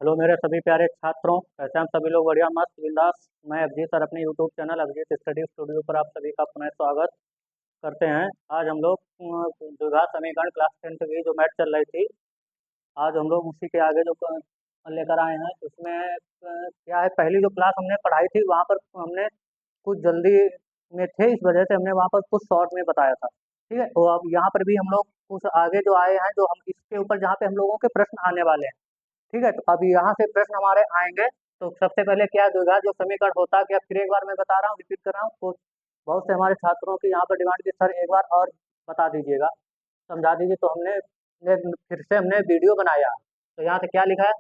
Hello मेरे सभी प्यारे छात्रों, कैसे हम सभी लोग बढ़िया मस्त बिंदास। मैं अभिजीत सर अपने YouTube channel Abhijeet study studio पर आप सभी का पुनः स्वागत करते हैं। आज हम लोग द्विघात समीकरण क्लास 10 की जो मैथ चल रही थी, आज हम लोग उसी के आगे जो लेकर आए हैं उसमें क्या है, पहली जो क्लास हमने पढ़ाई थी वहाँ पर हमने कुछ जल्दी में थे, इस वजह से हमने वहाँ पर कुछ शॉर्ट में बताया था। ठीक है, तो अब यहाँ पर भी हम लोग कुछ आगे जो आए हैं, जो हम इसके ऊपर जहाँ पे हम लोगों के प्रश्न आने वाले हैं। ठीक है, तो अब यहाँ से प्रश्न हमारे आएंगे। तो सबसे पहले क्या है, द्विघात जो समीकरण होता है, क्या फिर एक बार मैं बता रहा हूँ, रिपीट कर रहा हूँ, तो बहुत से हमारे छात्रों की यहाँ पर डिमांड की सर एक बार और बता दीजिएगा, समझा दीजिए। तो फिर से हमने वीडियो बनाया। तो यहाँ से क्या लिखा है,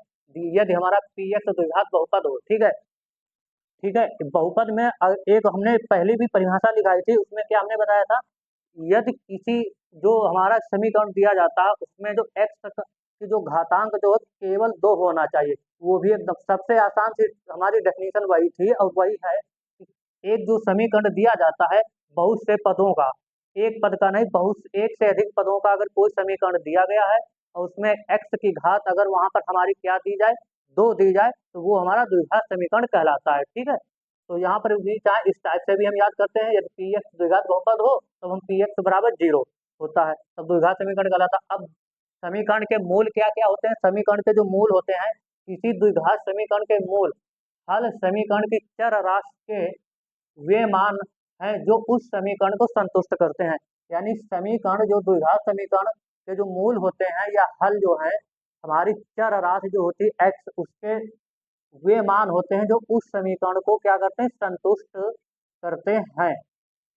यदि हमारा पी एक्स द्विघात बहुपद हो। ठीक है, ठीक है, बहुपद में एक हमने पहले भी परिभाषा लिखाई थी, उसमें क्या हमने बताया था, यदि किसी जो हमारा समीकरण दिया जाता है उसमें जो एक्स की जो घातांक जो केवल 2 होना चाहिए, वो भी एकदम सबसे आसान सी हमारी डेफिनेशन वही थी। और वही है कि एक जो समीकरण दिया जाता है बहुत से पदों का, एक पद का नहीं, बहुत एक से अधिक पदों का अगर कोई समीकरण दिया गया है और उसमें एक्स की घात अगर वहां पर हमारी क्या दी जाए, 2 दी जाए, तो वो हमारा द्विघात समीकरण कहलाता है। ठीक है, तो यहाँ पर भी चाहे इस टाइप से भी हम याद करते हैं, यदि पी एक्स द्विघात बहुपद हो तो हम पी एक्स बराबर 0 होता है, तब द्विघात समीकरण कहलाता है। अब समीकरण के मूल क्या क्या होते हैं, समीकरण के जो मूल होते हैं, किसी द्विघात समीकरण के मूल हल समीकरण की चर राशि के वे मान हैं जो उस समीकरण को संतुष्ट करते हैं। यानी समीकरण जो द्विघात समीकरण के जो मूल होते हैं या हल जो है, हमारी चर राशि जो होती है एक्स, उसके वे मान होते हैं जो उस समीकरण को क्या करते हैं, संतुष्ट करते हैं।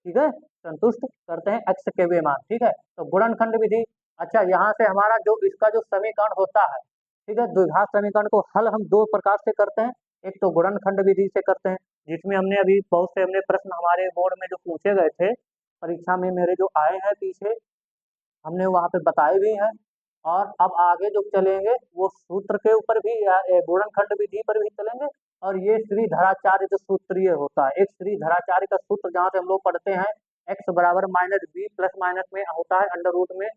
ठीक है, संतुष्ट करते हैं एक्स के वे मान। ठीक है, तो गुणनखंड विधि। अच्छा, यहाँ से हमारा जो इसका जो समीकरण होता है, ठीक है, द्विघात समीकरण को हल हम 2 प्रकार से करते हैं। एक तो गुणनखंड विधि से करते हैं, जिसमें हमने अभी बहुत से हमने प्रश्न हमारे बोर्ड में जो पूछे गए थे, परीक्षा में मेरे जो आए हैं पीछे, हमने वहाँ पे बताए भी हैं। और अब आगे जो चलेंगे वो सूत्र के ऊपर भी या गुणनखंड विधि पर भी चलेंगे। और ये श्रीधराचार्य जो सूत्रीय होता है, एक श्रीधराचार्य का सूत्र जहाँ से हम लोग पढ़ते हैं, एक्स बराबर माइनस बी प्लस माइनस में होता है अंडर रूट में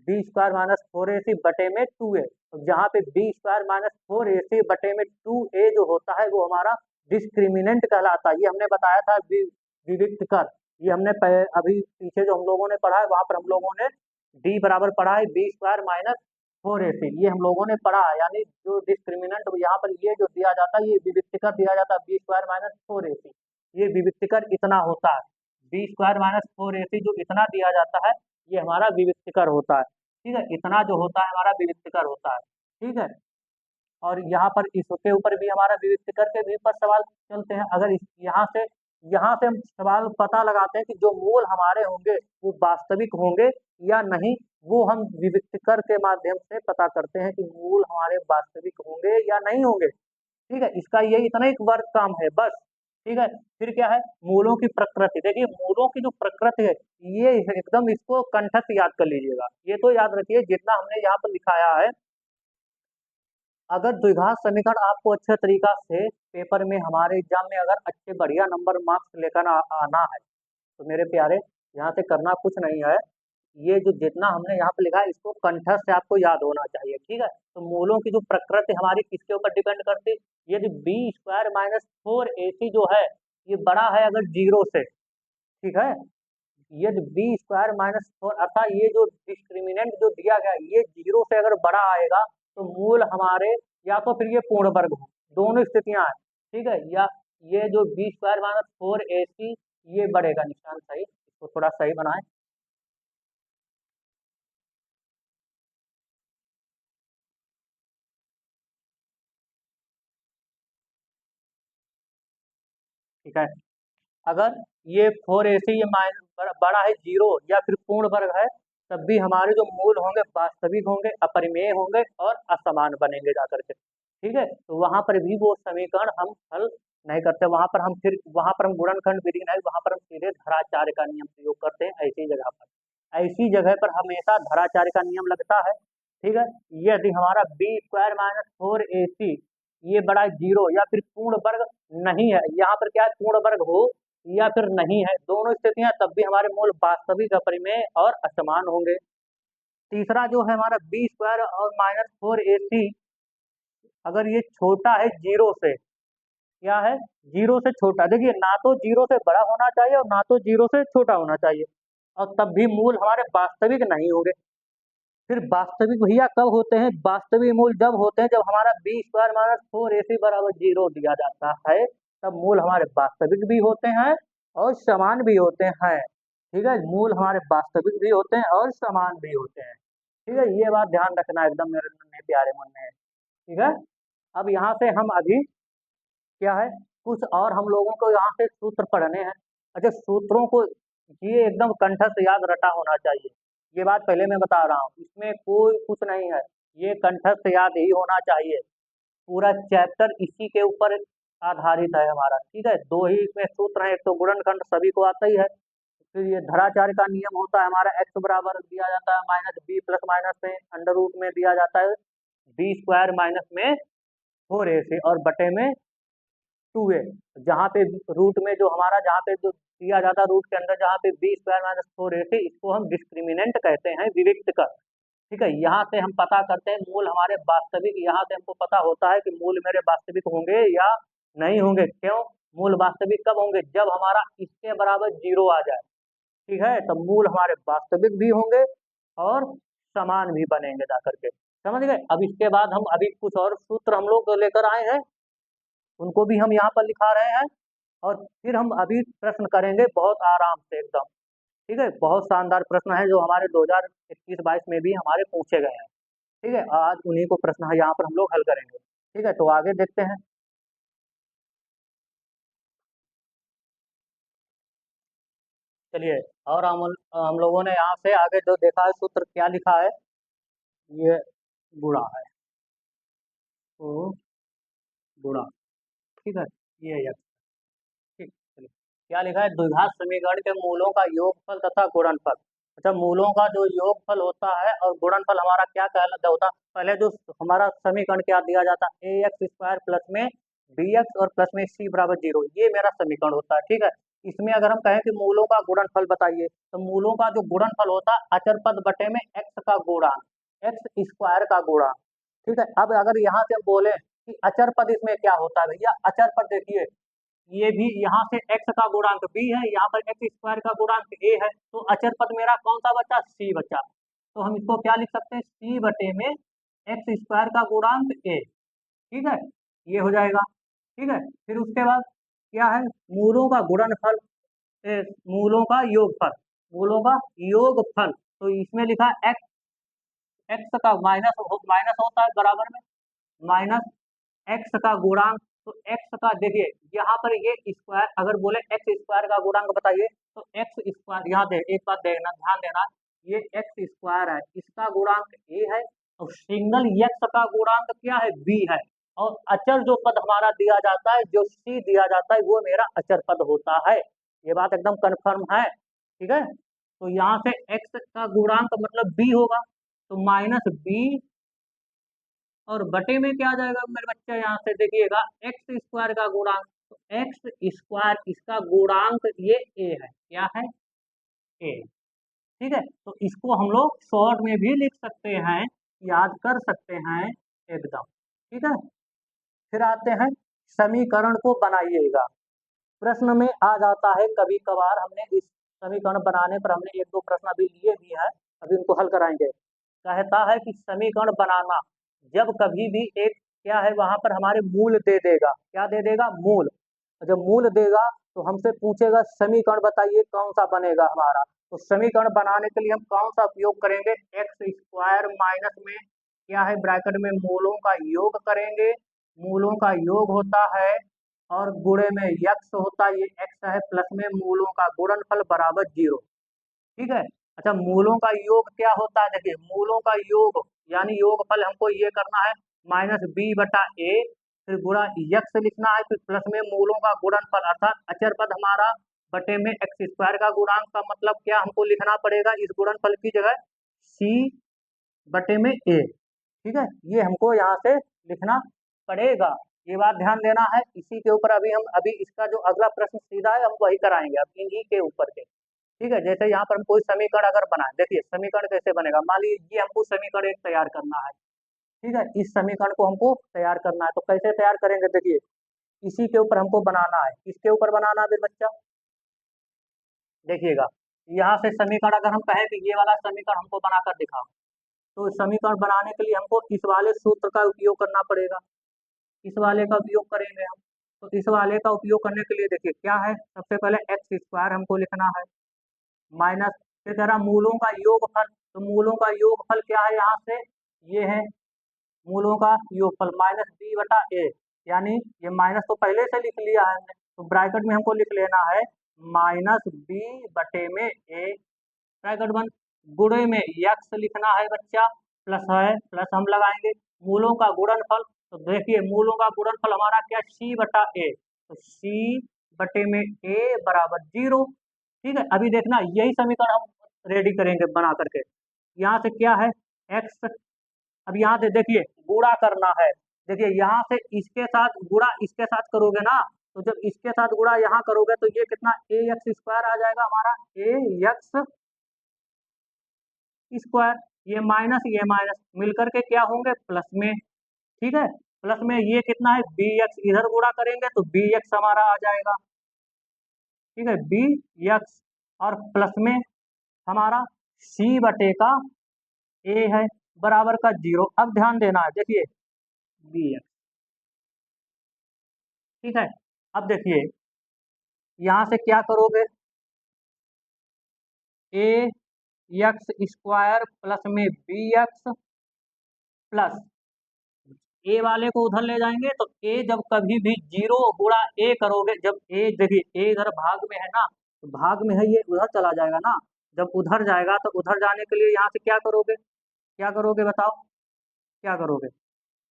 बी स्क्वायर माइनस 4ac बटे में 2a। तो जहाँ पे बी स्क्वायर माइनस 4ac बटे में 2a जो होता है वो हमारा डिस्क्रिमिनेंट कहलाता है। ये हमने बताया था विविक्त कर, ये हमने अभी पीछे जो हम लोगों ने पढ़ा है वहां पर हम लोगों ने डी बराबर पढ़ा है बी स्क्वायर माइनस 4ac, ये हम लोगों ने पढ़ा है। यानी जो डिस्क्रिमिनेंट यहाँ पर ये जो दिया जाता है, ये विविक्तकर दिया जाता है बी स्क्वायर माइनस 4ac, ये विविक्तकर इतना होता है। बी स्क्वायर माइनस 4ac जो इतना दिया जाता है, ये हमारा विविक्तकर होता है। ठीक है, इतना जो होता है हमारा विविक्तकर होता है। ठीक है, और यहाँ पर इसके ऊपर भी हमारा विविक्तकर के भी पर सवाल चलते हैं। अगर यहाँ से हम सवाल पता लगाते हैं कि जो मूल हमारे होंगे वो वास्तविक होंगे या नहीं, वो हम विविक्तकर के माध्यम से पता करते हैं कि मूल हमारे वास्तविक होंगे या नहीं होंगे। ठीक है, इसका ये इतना एक वर्क काम है बस। ठीक है, फिर क्या है, मूलों की प्रकृति। देखिए मूलों की जो प्रकृति है, ये एकदम इसको कंठस्थ याद कर लीजिएगा, ये तो याद रखिए जितना हमने यहाँ पर लिखाया है। अगर द्विघात समीकरण आपको अच्छे तरीका से पेपर में हमारे एग्जाम में अगर अच्छे बढ़िया नंबर मार्क्स लेकर आना है, तो मेरे प्यारे यहाँ से करना कुछ नहीं है, ये जो जितना हमने यहाँ पे लिखा है इसको कंठस्थ से आपको याद होना चाहिए। ठीक है, तो मूलों की जो प्रकृति हमारी किसके ऊपर डिपेंड करती है, यदि बी स्क्वायर माइनस 4ac जो है ये बड़ा है अगर 0 से। ठीक है, यदि बी स्क्वायर माइनस 4 अर्थात ये जो डिस्क्रिमिनेंट जो दिया गया है, ये 0 से अगर बड़ा आएगा तो मूल हमारे या तो फिर ये पूर्ण वर्ग हो, दोनों स्थितियां हैं। ठीक है, या ये जो बी स्क्वायर माइनस 4ac ये बढ़ेगा, निशान सही, इसको थोड़ा सही बनाए। ठीक है, अगर ये 4ac ये माइनस बड़ा है 0 या फिर पूर्ण वर्ग है, तब भी हमारे जो मूल होंगे वास्तविक होंगे, अपरिमेय होंगे और असमान बनेंगे जाकर के। ठीक है, तो वहां पर भी वो समीकरण हम हल नहीं करते, वहां पर हम फिर वहां पर हम गुणनखंड विधि नहीं, वहां पर हम सीधे धराचार्य का नियम प्रयोग करते हैं। ऐसी जगह पर, ऐसी जगह पर हमेशा धराचार्य का नियम लगता है। ठीक है, यदि हमारा बी स्क्वायर माइनस 4ac ये बड़ा है 0 या फिर पूर्ण वर्ग नहीं है, यहाँ पर क्या है, पूर्ण वर्ग हो या फिर नहीं है, दोनों स्थितियां, तब भी हमारे मूल वास्तविक अपरिमेय और असमान होंगे। तीसरा जो है हमारा बी स्क्वायर और माइनस 4ac अगर ये छोटा है जीरो से, क्या है, जीरो से छोटा, देखिए ना तो जीरो से बड़ा होना चाहिए और ना तो जीरो से छोटा होना चाहिए, और तब भी मूल हमारे वास्तविक नहीं होंगे। फिर वास्तविक भैया कब होते हैं, वास्तविक मूल जब होते हैं जब हमारा बी स्क्वायर माइनस फोर ए सी बराबर जीरो दिया जाता है, तब मूल हमारे वास्तविक भी होते हैं और समान भी होते हैं। ठीक है, मूल हमारे वास्तविक भी होते हैं और समान भी होते हैं। ठीक है, ये बात ध्यान रखना एकदम मेरे नन्हे प्यारे मुन्ने। ठीक है, अब यहाँ से हम अभी क्या है, कुछ और हम लोगों को यहाँ से सूत्र पढ़ने हैं। अच्छा, सूत्रों को ये एकदम कंठस्थ याद रटा होना चाहिए, ये बात पहले मैं बता रहा हूँ, इसमें कोई कुछ नहीं है, ये कंठस्थ याद ही होना चाहिए। पूरा चैप्टर इसी के ऊपर आधारित है हमारा। ठीक है, दो ही इसमें सूत्र हैं, एक तो गुणनखंड सभी को आता ही है, फिर ये धराचार्य का नियम होता है हमारा, एक्स बराबर दिया जाता है माइनस बी प्लस माइनस में अंडर रूट में दिया जाता है बी स्क्वायर माइनस में फोर ए से और बटे में टू ए, जहाँ पे रूट में जो हमारा जहाँ पे जो दिया जाता है रूट के अंदर जहाँ पे बी स्क्वायर माइनस फोर ए से, इसको हम डिस्क्रिमिनेंट कहते हैं, विविक्त कर। ठीक है, यहाँ से हम पता करते हैं मूल हमारे वास्तविक, यहाँ से हमको पता होता है कि मूल मेरे वास्तविक होंगे या नहीं होंगे। क्यों, मूल वास्तविक कब होंगे, जब हमारा इसके बराबर जीरो आ जाए। ठीक है, तो मूल हमारे वास्तविक भी होंगे और समान भी बनेंगे जा करके, समझ गए। अब इसके बाद हम अभी कुछ और सूत्र हम लोग लेकर आए हैं, उनको भी हम यहाँ पर लिखा रहे हैं, और फिर हम अभी प्रश्न करेंगे बहुत आराम से एकदम। ठीक है, बहुत शानदार प्रश्न है जो हमारे 2021-22 में भी हमारे पूछे गए हैं। ठीक है, आज उन्हीं को प्रश्न है यहाँ पर हम लोग हल करेंगे। ठीक है, तो आगे देखते हैं। चलिए, और हम लोगों ने यहाँ से आगे जो देखा है सूत्र क्या लिखा है, ये गुणा है, तो गुणा। ठीक है, ये है। ठीक, चलिए, क्या लिखा है, द्विघात समीकरण के मूलों का योगफल तथा गुणनफल। अच्छा, मूलों का जो योगफल होता है और गुणनफल हमारा क्या कहलाता होता, पहले जो हमारा समीकरण क्या दिया जाता है, ए एक्स स्क्वायर प्लस में बी एक्स और प्लस में सी बराबर जीरो, ये मेरा समीकरण होता है। ठीक है, इसमें अगर हम कहें कि मूलों का गुणनफल बताइए, तो मूलों का जो गुणनफल होता है अचर पद बटे में एक्स का गुणा, एक्स स्क्वायर का गुणा। ठीक है, अब अगर यहाँ से हम बोले कि अचर पद इसमें क्या होता है भैया, अचर पद देखिए, ये भी यहाँ से x का गुणांक b है, यहाँ पर एक्स स्क्वायर का गुणांक a है, तो अचर पद मेरा कौन सा बचा, c बचा। तो हम इसको क्या लिख सकते हैं, c बटे में एक्स स्क्वायर का गुणांक a। ठीक है, ये हो जाएगा। ठीक है, फिर उसके बाद क्या है, मूलों का गुणनफल, मूलों का योगफल, मूलों का योगफल, तो इसमें लिखा एक्स, एक्स का माइनस माइनस होता है बराबर में माइनस एक्स का गुणांक, तो एक्स का देखिए यहाँ पर ये स्क्वायर, अगर बोले एक्स स्क्वायर का गुणांक बताइए, तो एक्स स्क्वायर, यहाँ दे एक बात देखना ध्यान देना, ये एक्स स्क्वायर है, इसका गुणांक ए है, और सिंगल एक्स का गुणांक क्या है, बी है, और अचर जो पद हमारा दिया जाता है, जो सी दिया जाता है, वो मेरा अचर पद होता है। ये बात एकदम कन्फर्म है। ठीक है, तो यहाँ से एक्स का गुणांक मतलब बी होगा, तो माइनस बी, और बटे में क्या आ जाएगा मेरे बच्चे, यहाँ से देखिएगा एक्स स्क्वायर का गुणांक, तो एक्स स्क्वायर इसका गुणांक ये ए है, क्या है, ए। ठीक है, तो इसको हम लोग शॉर्ट में भी लिख सकते हैं, याद कर सकते हैं एकदम। ठीक है, फिर आते हैं समीकरण को बनाइएगा। प्रश्न में आ जाता है कभी कभार, हमने इस समीकरण बनाने पर हमने एक दो प्रश्न अभी लिए भी हैं, अभी उनको हल कराएंगे। कहता है कि समीकरण बनाना, जब कभी भी एक क्या है वहां पर हमारे मूल दे देगा, क्या दे देगा, मूल। जब मूल देगा तो हमसे पूछेगा समीकरण बताइए कौन सा बनेगा हमारा, तो समीकरण बनाने के लिए हम कौन सा उपयोग करेंगे, एक्स स्क्वायर माइनस में क्या है ब्रैकेट में मूलों का योग करेंगे, मूलों का योग होता है और गुणे में यक्स होता है, ये एक्स है, प्लस में मूलों का गुणनफल बराबर जीरो। ठीक है, अच्छा, मूलों का योग क्या होता है, देखिए मूलों का योग यानी योगफल हमको ये करना है माइनस बी बटा ए, फिर गुणा यक्स लिखना है, फिर प्लस में मूलों का गुणनफल अर्थात अचर पद हमारा बटे में एक्स स्क्वायर का गुणांक, का मतलब क्या हमको लिखना पड़ेगा इस गुणनफल की जगह सी बटे में ए। ठीक है, ये हमको यहाँ से लिखना पड़ेगा, ये बात ध्यान देना है। इसी के ऊपर अभी हम अभी इसका जो अगला प्रश्न सीधा है हम वही कराएंगे अब इन्हीं के ऊपर के। ठीक है, जैसे यहाँ पर हम कोई समीकरण अगर बनाए, देखिए समीकरण कैसे बनेगा, मान लीजिए ये हमको समीकरण एक तैयार करना है। ठीक है, इस समीकरण को हमको तैयार करना है। तो कैसे तैयार करेंगे, देखिए इसी के ऊपर हमको बनाना है। किसके ऊपर बनाना है बच्चा, देखिएगा यहाँ से समीकरण अगर हम कहें कि ये वाला समीकरण हमको बनाकर दिखाओ, तो समीकरण बनाने के लिए हमको इस वाले सूत्र का उपयोग करना पड़ेगा। इस वाले का उपयोग करेंगे हम। तो इस वाले का उपयोग करने के लिए देखिए क्या है, सबसे पहले एक्स स्क्वायर हमको लिखना है, माइनस फिर कह रहा मूलों का योगफल। तो मूलों का योगफल क्या है, यहाँ से ये है मूलों का योगफल माइनस बी बटा ए, यानी ये माइनस तो पहले से लिख लिया है हमने, तो ब्रैकेट में हमको लिख लेना है माइनस बी बटे में ए, ब्रैकेट बंद, गुणे में यक्स लिखना है बच्चा, प्लस है, प्लस हम लगाएंगे मूलों का गुणनफल। तो देखिए मूलों का गुणनफल हमारा क्या, सी बटा ए, तो सी बटे में ए बराबर 0। ठीक है, अभी देखना यही समीकरण हम रेडी करेंगे बना करके। यहाँ से क्या है एक्स, अब यहाँ से देखिए गुणा करना है, देखिए यहाँ से इसके साथ गुणा इसके साथ करोगे ना, तो जब इसके साथ गुणा यहाँ करोगे तो ये कितना ए एक्स स्क्वायर आ जाएगा हमारा, ए एक्स स्क्वायर, ये माइनस मिलकर के क्या होंगे प्लस में। ठीक है, प्लस में ये कितना है बी एक्स, इधर गुणा करेंगे तो बी एक्स हमारा आ जाएगा। ठीक है, बी एक्स और प्लस में हमारा सी बटे का ए है बराबर का 0। अब ध्यान देना है, देखिए बी एक्स, ठीक है। अब देखिए यहाँ से क्या करोगे, ए एक्स स्क्वायर प्लस में बी एक्स प्लस ए वाले को उधर ले जाएंगे, तो ए जब कभी भी 0 गुणा ए करोगे, जब ए देखिए ए इधर भाग में है ना, तो भाग में है, ये उधर चला जाएगा ना, जब उधर जाएगा तो उधर जाने के लिए यहाँ से क्या करोगे, क्या करोगे बताओ, क्या करोगे,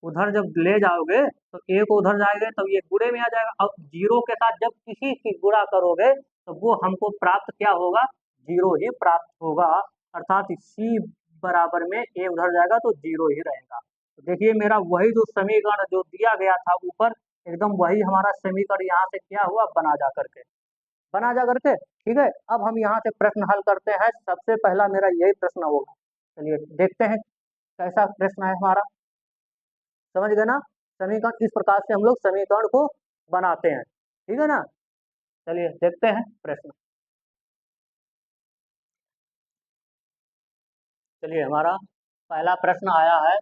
उधर जब ले जाओगे तो ए को उधर जाएगा तब ये गुणे में आ जाएगा। अब 0 के साथ जब किसी की गुणा करोगे तो वो हमको प्राप्त क्या होगा, 0 ही प्राप्त होगा, अर्थात सी बराबर में ए उधर जाएगा तो 0 ही रहेगा। तो देखिए मेरा वही जो समीकरण जो दिया गया था ऊपर, एकदम वही हमारा समीकरण यहाँ से क्या हुआ, बना जा करके। ठीक है, अब हम यहाँ से प्रश्न हल करते हैं। सबसे पहला मेरा यही प्रश्न होगा, चलिए देखते हैं कैसा प्रश्न है हमारा, समझ गए ना। समीकरण इस प्रकार से हम लोग समीकरण को बनाते हैं, ठीक है ना। चलिए देखते हैं प्रश्न। चलिए हमारा पहला प्रश्न आया है,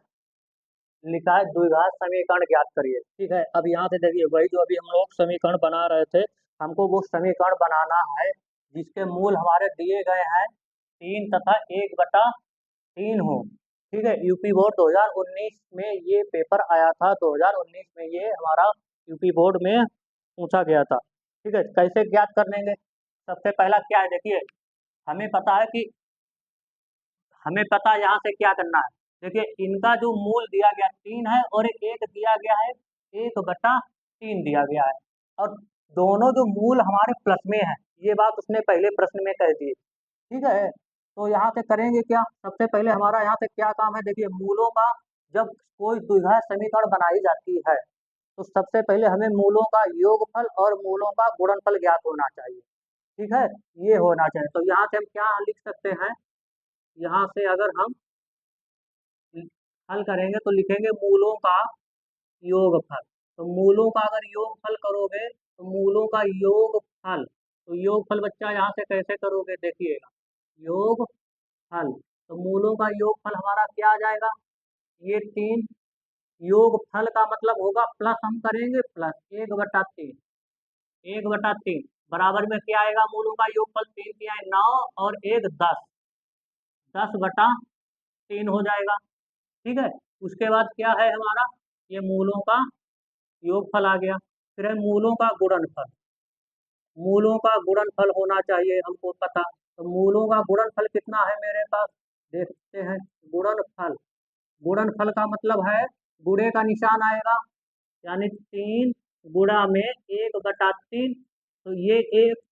लिखा है द्विघात समीकरण ज्ञात करिए। ठीक है, अब यहाँ से देखिए वही जो अभी हम लोग समीकरण बना रहे थे, हमको वो समीकरण बनाना है जिसके मूल हमारे दिए गए हैं 3 तथा 1/3 हो। ठीक है, यूपी बोर्ड 2019 में ये पेपर आया था, 2019 में ये हमारा यूपी बोर्ड में पूछा गया था। ठीक है, कैसे ज्ञात कर लेंगे, सबसे पहला क्या है, देखिए हमें पता है कि हमें पता है यहाँ से क्या करना है। देखिए इनका जो मूल दिया गया 3 है और एक दिया गया है 1/3 दिया गया है, और दोनों जो मूल हमारे प्लस में है, ये बात उसने पहले प्रश्न में कह दी। ठीक है, तो यहाँ से करेंगे क्या, सबसे पहले हमारा यहाँ से क्या काम है, देखिए मूलों का जब कोई द्विघात समीकरण बनाई जाती है तो सबसे पहले हमें मूलों का योगफल और मूलों का गुणनफल ज्ञात होना चाहिए। ठीक है, ये होना चाहिए। तो यहाँ से हम क्या लिख सकते हैं, यहाँ से अगर हम हल करेंगे तो लिखेंगे मूलों का योगफल। तो मूलों का अगर योगफल करोगे तो मूलों का योगफल, तो योगफल बच्चा यहाँ से कैसे करोगे, देखिएगा योगफल, तो मूलों का योगफल हमारा क्या आ जाएगा, ये 3, योगफल का मतलब होगा प्लस, हम करेंगे प्लस 1/3, 1/3 बराबर में क्या आएगा, मूलों का योगफल 3 क्या है 9 और 1 10, 10/3 हो जाएगा। ठीक है, उसके बाद क्या है हमारा, ये मूलों का योगफल आ गया, फिर है मूलों का गुणनफल, मूलों का गुणनफल होना चाहिए हमको पता। तो मूलों का गुणनफल कितना है मेरे पास, देखते हैं गुणनफल, गुणनफल का मतलब है गुणे का निशान आएगा, यानी 3 गुणा में 1/3, तो ये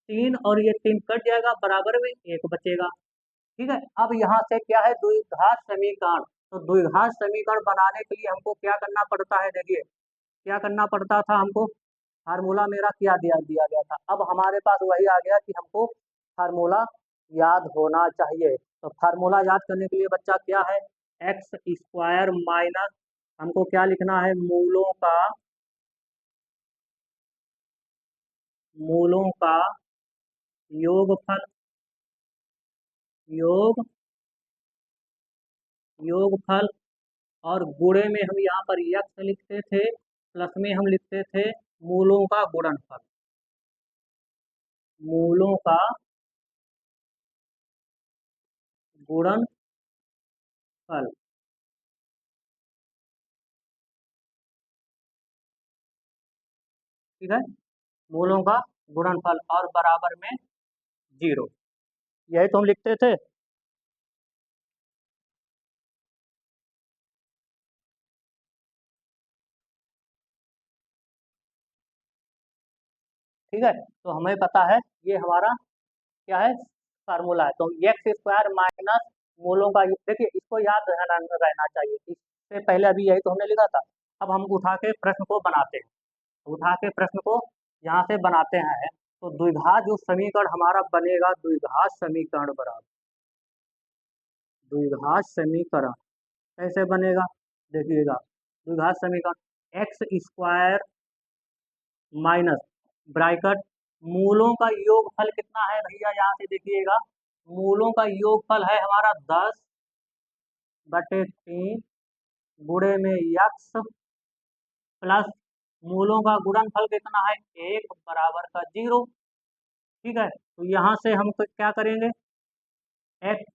3 और ये 3 कट जाएगा, बराबर में 1 बचेगा। ठीक है, अब यहाँ से क्या है द्विघात समीकरण, तो द्विघात समीकरण बनाने के लिए हमको क्या करना पड़ता है, देखिए क्या करना पड़ता था हमको, फार्मूला मेरा क्या दिया दिया गया था, अब हमारे पास वही आ गया कि हमको फार्मूला याद होना चाहिए। तो फार्मूला याद करने के लिए बच्चा क्या है, एक्स स्क्वायर माइनस हमको क्या लिखना है, मूलों का योगफल, योग योगफल। और गुणे में हम यहाँ पर यक्ष लिखते थे, प्लस में हम लिखते थे मूलों का गुणनफल, मूलों का गुणनफल। ठीक है, मूलों का गुणनफल और बराबर में 0, यही तो हम लिखते थे। ठीक है, तो हमें पता है ये हमारा क्या है, फार्मूला है। तो एक्स स्क्वायर माइनस मूलों का, देखिए इसको याद रहना चाहिए, इससे पहले अभी यही तो हमने लिखा था। अब हम उठा के प्रश्न को बनाते हैं, उठा के प्रश्न को यहाँ से बनाते हैं। तो द्विघात जो समीकरण हमारा बनेगा, द्विघात समीकरण बराबर, द्विघात समीकरण कैसे बनेगा, देखिएगा। द्विघात समीकरण एक्स स्क्वायर माइनस ब्रैकेट मूलों का योगफल कितना है भैया, यहाँ से देखिएगा। मूलों का योगफल है हमारा 10/3 गुणे में यक्स प्लस मूलों का गुणनफल कितना है, 1 बराबर का 0। ठीक है, तो यहाँ से हम क्या करेंगे,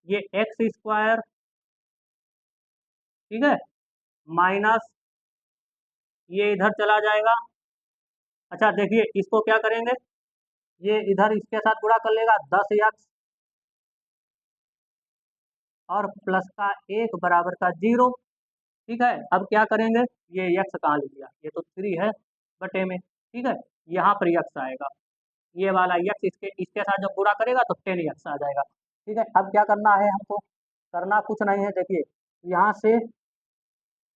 ये एक्स स्क्वायर, ठीक है, माइनस ये इधर चला जाएगा। अच्छा देखिए इसको क्या करेंगे, ये इधर इसके साथ गुणा कर लेगा, 10x और प्लस का 1 बराबर का 0। ठीक है, अब क्या करेंगे, ये यक्स कहाँ लिख दिया, ये तो 3 है बटे में। ठीक है, यहाँ पर यक्स आएगा, ये वाला यक्स इसके इसके साथ जब गुणा करेगा तो 10x आ जाएगा। ठीक है, अब क्या करना है हमको, करना कुछ नहीं है, देखिए यहाँ से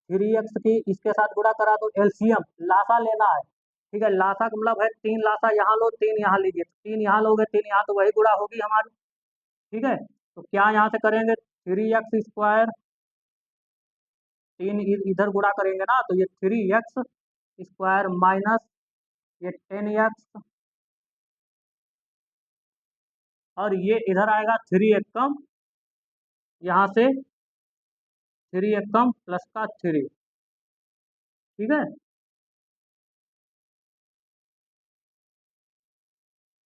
3x की इसके साथ गुणा करा तो एलसीएम लासा लेना है। ठीक है, लासा का मतलब है 3 लासा यहाँ लो, 3 यहाँ लीजिए, 3 यहाँ लोगे, 3 यहाँ, तो वही गुणा होगी हमारी। ठीक है, तो क्या यहाँ से करेंगे, 3x स्क्वायर, 3 इधर गुणा करेंगे ना, तो ये 3x स्क्वायर माइनस ये 10x, और ये इधर आएगा 3 कम, यहाँ से 3 कम प्लस का 3। ठीक है,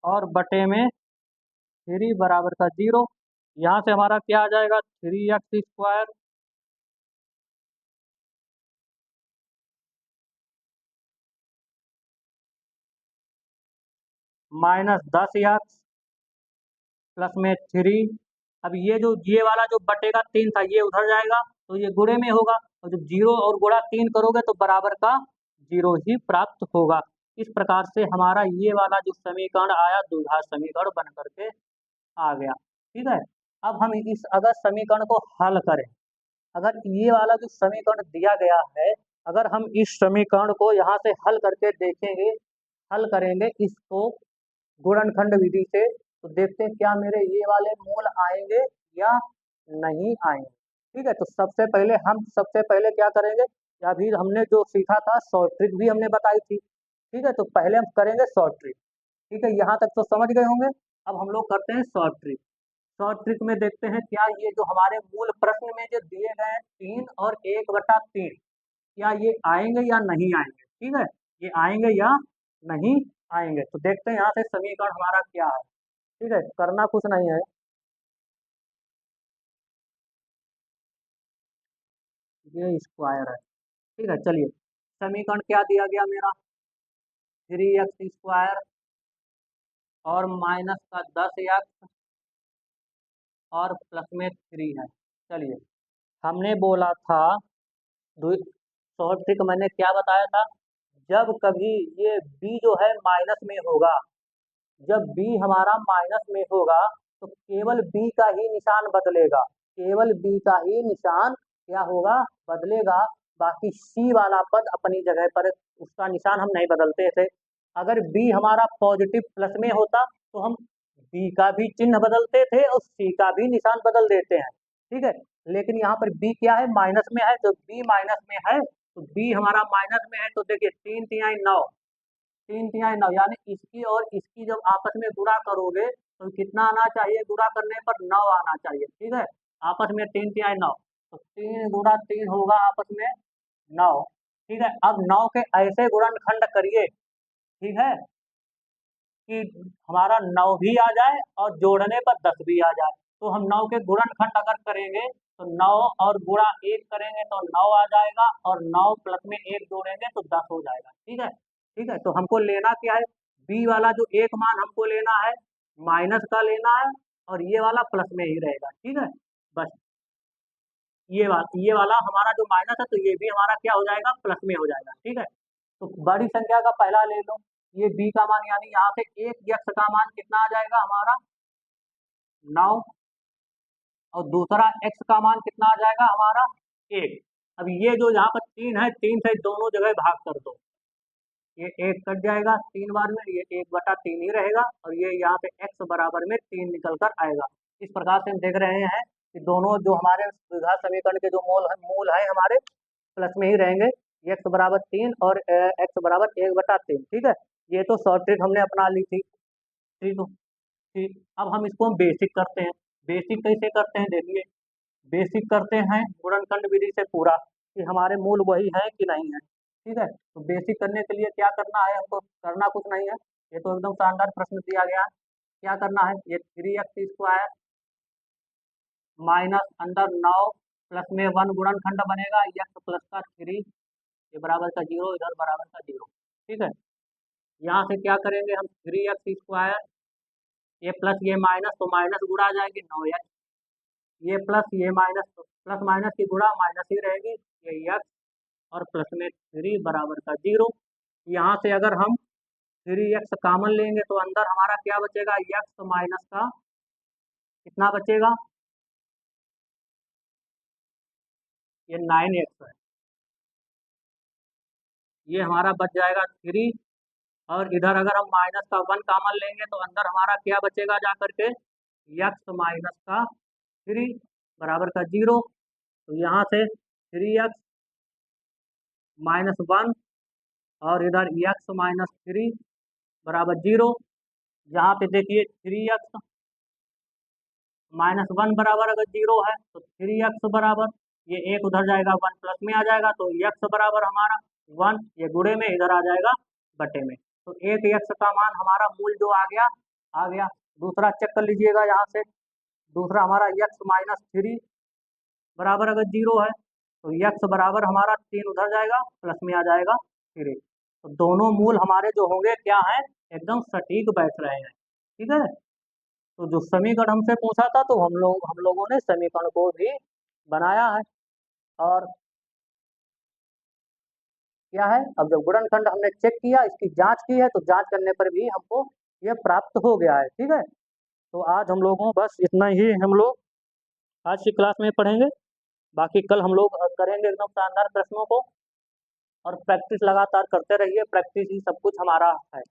और बटे में 3 बराबर का 0। यहाँ से हमारा क्या आ जाएगा, 3x square minus 10x plus में 3। अब ये वाला जो बटेगा 3 था, ये उधर जाएगा तो ये गुणे में होगा, और जब 0 और गुणा 3 करोगे तो बराबर का 0 ही प्राप्त होगा। इस प्रकार से हमारा ये वाला जो समीकरण आया, द्विघात समीकरण बन करके आ गया। ठीक है, अब हम इस अगर समीकरण को हल करें, अगर ये वाला जो समीकरण दिया गया है, अगर हम इस समीकरण को यहाँ से हल करके देखेंगे, हल करेंगे इसको गुणनखंड विधि से, तो देखते हैं क्या मेरे ये वाले मूल आएंगे या नहीं आएंगे। ठीक है, तो सबसे पहले क्या करेंगे, या भी हमने जो सीखा था शॉर्ट ट्रिक भी हमने बताई थी। ठीक है, तो पहले हम करेंगे शॉर्ट ट्रिक। ठीक है, यहाँ तक तो समझ गए होंगे। अब हम लोग करते हैं शॉर्ट ट्रिक। शॉर्ट ट्रिक में देखते हैं क्या ये जो हमारे मूल प्रश्न में जो दिए गए हैं 3 और 1/3, क्या ये आएंगे या नहीं आएंगे। ठीक है, ये आएंगे या नहीं आएंगे, तो देखते हैं यहाँ से समीकरण हमारा क्या है। ठीक है, करना कुछ नहीं है, ये स्क्वायर है। ठीक है, चलिए समीकरण क्या दिया गया मेरा, 3x स्क्वायर और माइनस का 10x और प्लस में 3 है। चलिए, हमने बोला था शॉर्ट ट्रिक मैंने क्या बताया था, जब कभी ये b जो है माइनस में होगा, जब b हमारा माइनस में होगा तो केवल b का ही निशान बदलेगा, केवल b का ही निशान क्या होगा, बदलेगा। बाकी c वाला पद अपनी जगह पर, उसका निशान हम नहीं बदलते थे। अगर b हमारा पॉजिटिव प्लस में होता तो हम b का भी चिन्ह बदलते थे और c का भी निशान बदल देते हैं। ठीक है, लेकिन यहाँ पर b क्या है, माइनस में है, तो b माइनस में है तो बी हमारा माइनस में है, तो देखिए 3×3 = 9, 3×3 = 9, यानी इसकी और इसकी जब आपस में गुणा करोगे तो कितना आना चाहिए, गुणा करने पर 9 आना चाहिए। ठीक है, आपस में 3×3 = 9, तो 3 × 3 होगा आपस में 9। ठीक है, अब 9 के ऐसे गुणनखंड करिए, ठीक है, कि हमारा 9 भी आ जाए और जोड़ने पर 10 भी आ जाए। तो हम 9 के गुणनखंड अगर करेंगे तो 9 और गुणा 1 करेंगे तो 9 आ जाएगा, और 9 प्लस में 1 जोड़ेंगे तो 10 हो जाएगा। ठीक है, ठीक है, तो हमको लेना क्या है, बी वाला जो एक मान हमको लेना है माइनस का लेना है, और ये वाला प्लस में ही रहेगा। ठीक है, बस ये वाला हमारा जो माइनस है, तो ये भी हमारा क्या हो जाएगा, प्लस में हो जाएगा। ठीक है, तो बड़ी संख्या का पहला ले लो, ये बी का मान, यानी यहाँ से एक यक्ष का मान कितना आ जाएगा हमारा 9, और दूसरा एक्स का मान कितना आ जाएगा हमारा 1। अब ये जो यहाँ पर 3 है, 3 से दोनों जगह भाग कर दो, ये 1 कट जाएगा 3 बार में, ये 1/3 ही रहेगा, और ये यहाँ पे x बराबर में 3 निकल कर आएगा। इस प्रकार से हम देख रहे हैं कि दोनों जो हमारे द्विघात समीकरण के जो मूल है हमारे प्लस में ही रहेंगे, x बराबर 3 और x बराबर 1/3। ठीक है, ये तो शॉर्ट ट्रिक हमने अपना ली थी। ठीक है, ठीक, अब हम इसको बेसिक करते हैं। बेसिक कैसे करते हैं, देखिए, बेसिक करते हैं गुणनखंड विधि से पूरा, कि हमारे मूल वही है कि नहीं है। ठीक है, तो बेसिक करने के लिए क्या करना है, हमको करना कुछ नहीं है, ये तो एकदम शानदार प्रश्न दिया गया है। क्या करना है, ये 3x² माइनस अंदर 9 प्लस में 1 गुणनखंड बनेगा, x प्लस का 3, ये बराबर का 0, इधर बराबर का 0। ठीक है, यहाँ से क्या करेंगे हम, 3x², ये प्लस ये माइनस, तो माइनस गुणा आ जाएगी 9x, ये प्लस ये माइनस, तो प्लस माइनस की गुणा माइनस ही रहेगी, ये x और प्लस में 3 बराबर का 0। यहाँ से अगर हम 3x कॉमन लेंगे तो अंदर हमारा क्या बचेगा, x माइनस का कितना बचेगा, ये 9x है, ये हमारा बच जाएगा 3, और इधर अगर हम माइनस का 1 कॉमन लेंगे तो अंदर हमारा क्या बचेगा जा करके, x माइनस का 3 बराबर का 0। तो यहाँ से 3x -1, और इधर x -3 बराबर 0। यहाँ पे देखिए 3x -1 बराबर अगर 0 है तो 3x बराबर, ये एक उधर जाएगा 1 प्लस में आ जाएगा, तो x बराबर हमारा 1, ये गुणे में इधर आ जाएगा बटे में, तो एक x का मान हमारा मूल जो आ गया। दूसरा चेक कर लीजिएगा, यहाँ से दूसरा हमारा x -3 बराबर अगर 0 है तो x बराबर हमारा 3 उधर जाएगा, प्लस में आ जाएगा 3। तो दोनों मूल हमारे जो होंगे क्या है, एकदम सटीक बैठ रहे हैं। ठीक है, तो जो समीकरण हमसे पूछा था, तो हम लोगों ने समीकरण को भी बनाया है। और क्या है, अब जब गुणनखंड हमने चेक किया, इसकी जांच की है, तो जांच करने पर भी हमको ये प्राप्त हो गया है। ठीक है, तो आज हम लोगों बस इतना ही हम लोग आज की क्लास में पढ़ेंगे। बाकी कल हम लोग करेंगे एकदम शानदार प्रश्नों को, और प्रैक्टिस लगातार करते रहिए, प्रैक्टिस ही सब कुछ हमारा है।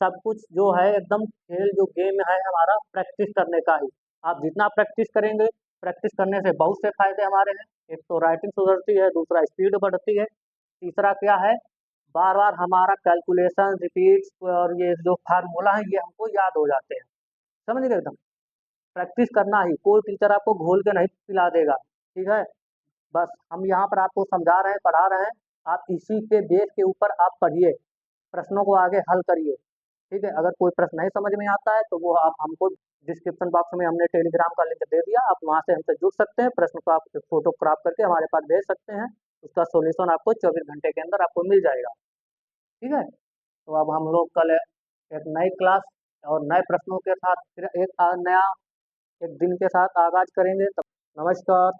सब कुछ जो है एकदम खेल जो गेम है हमारा, प्रैक्टिस करने का ही। आप जितना प्रैक्टिस करेंगे, प्रैक्टिस करने से बहुत से फायदे हमारे हैं। एक तो राइटिंग सुधरती है, दूसरा स्पीड बढ़ती है, तीसरा क्या है, बार बार हमारा कैलकुलेशन रिपीट्स और ये जो फार्मूला है ये हमको याद हो जाते हैं। समझ गए एकदम, प्रैक्टिस करना ही, कोई टीचर आपको घोल के नहीं पिला देगा। ठीक है, बस हम यहाँ पर आपको समझा रहे हैं, पढ़ा रहे हैं, आप इसी के बेस के ऊपर आप पढ़िए, प्रश्नों को आगे हल करिए। ठीक है, अगर कोई प्रश्न नहीं समझ में आता है तो वो आप हमको डिस्क्रिप्शन बॉक्स में हमने टेलीग्राम का लिंक दे दिया, आप वहाँ से हमसे जुड़ सकते हैं, प्रश्न को आप फोटो क्रॉप करके हमारे पास भेज सकते हैं, उसका सॉल्यूशन आपको 24 घंटे के अंदर आपको मिल जाएगा। ठीक है, तो अब हम लोग कल एक नई क्लास और नए प्रश्नों के साथ फिर एक नया एक दिन के साथ आगाज करेंगे। तब नमस्कार।